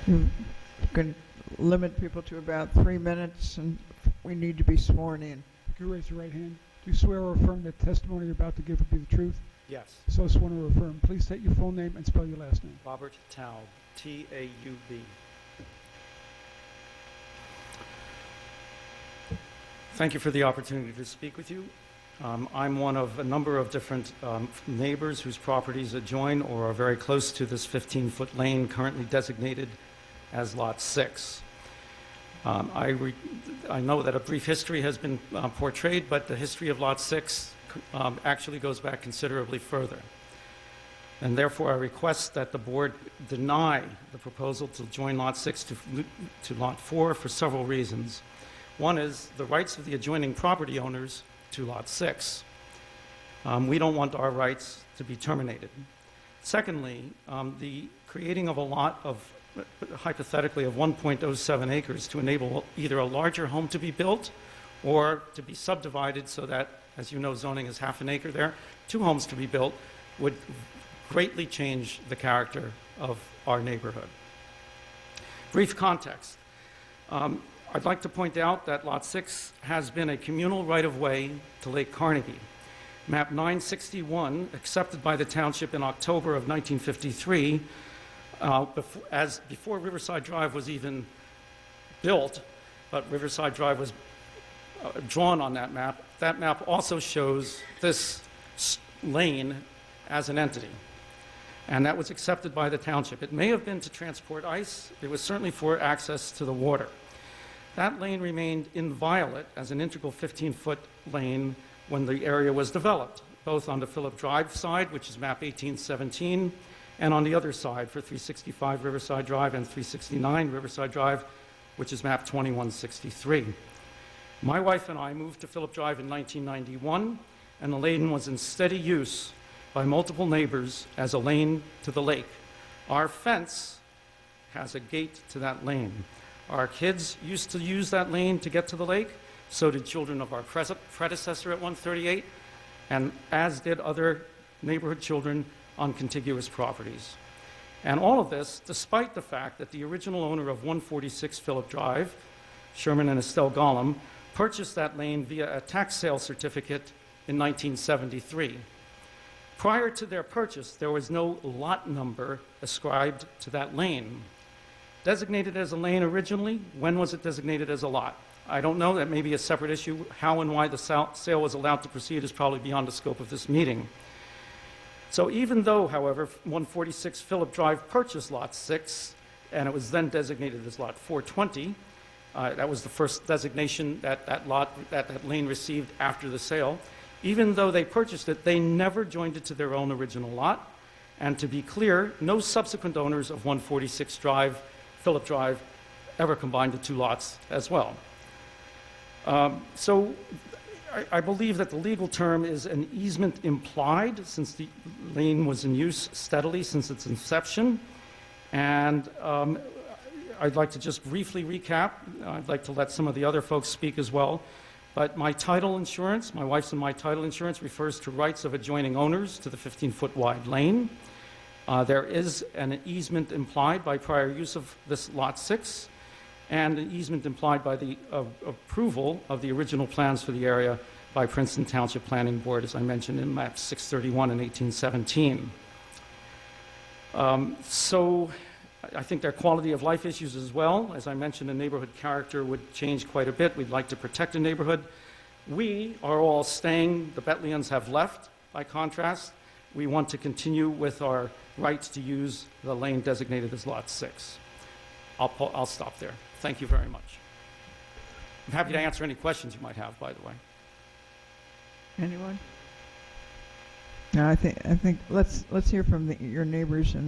You can limit people to about 3 minutes, and we need to be sworn in. If you raise your right hand, do you swear or affirm that the testimony you're about to give will be the truth? Yes. So sworn or affirm. Please state your full name and spell your last name. Robert Taub, T-A-U-B. Thank you for the opportunity to speak with you. I'm one of a number of different neighbors whose properties adjoin or are very close to this 15-foot lane currently designated as Lot 6. I know that a brief history has been portrayed, but the history of Lot 6 actually goes back considerably further. And therefore, I request that the board deny the proposal to join Lot 6 to Lot 4 for several reasons. One is the rights of the adjoining property owners to Lot 6. We don't want our rights to be terminated. Secondly, the creating of a lot of, hypothetically, of 1.07 acres to enable either a larger home to be built or to be subdivided so that, as you know, zoning is half an acre there, 2 homes to be built would greatly change the character of our neighborhood. Brief context. I'd like to point out that Lot 6 has been a communal right-of-way to Lake Carnegie. Map 961, accepted by the township in October of 1953, before Riverside Drive was even built, but Riverside Drive was drawn on that map. That map also shows this lane as an entity, and that was accepted by the township. It may have been to transport ice. It was certainly for access to the water. That lane remained inviolate as an integral 15-foot lane when the area was developed, both on the Phillip Drive side, which is map 1817, and on the other side for 365 Riverside Drive and 369 Riverside Drive, which is map 2163. My wife and I moved to Phillip Drive in 1991, and the lane was in steady use by multiple neighbors as a lane to the lake. Our fence has a gate to that lane. Our kids used to use that lane to get to the lake. So did children of our predecessor at 138, and as did other neighborhood children on contiguous properties. And all of this, despite the fact that the original owner of 146 Phillip Drive, Sherman and Estelle Gollum, purchased that lane via a tax sale certificate in 1973. Prior to their purchase, there was no lot number ascribed to that lane. Designated as a lane originally, when was it designated as a lot? I don't know. That may be a separate issue. How and why the sale was allowed to proceed is probably beyond the scope of this meeting. So even though, however, 146 Phillip Drive purchased Lot 6, and it was then designated as Lot 420, that was the first designation that that lane received after the sale. Even though they purchased it, they never joined it to their own original lot. And to be clear, no subsequent owners of 146 Phillip Drive ever combined the 2 lots as well. So I believe that the legal term is an easement implied, since the lane was in use steadily since its inception. And I'd like to just briefly recap. I'd like to let some of the other folks speak as well. But my title insurance, my wife's and my title insurance, refers to rights of adjoining owners to the 15-foot wide lane. There is an easement implied by prior use of this Lot 6, and an easement implied by the approval of the original plans for the area by Princeton Township Planning Board, as I mentioned in map 631 in 1817. So I think there are quality of life issues as well. As I mentioned, the neighborhood character would change quite a bit. We'd like to protect the neighborhood. We are all staying. The Betleyans have left, by contrast. We want to continue with our rights to use the lane designated as Lot 6. I'll stop there. Thank you very much. I'm happy to answer any questions you might have, by the way. Anyone? No, I think let's hear from your neighbors and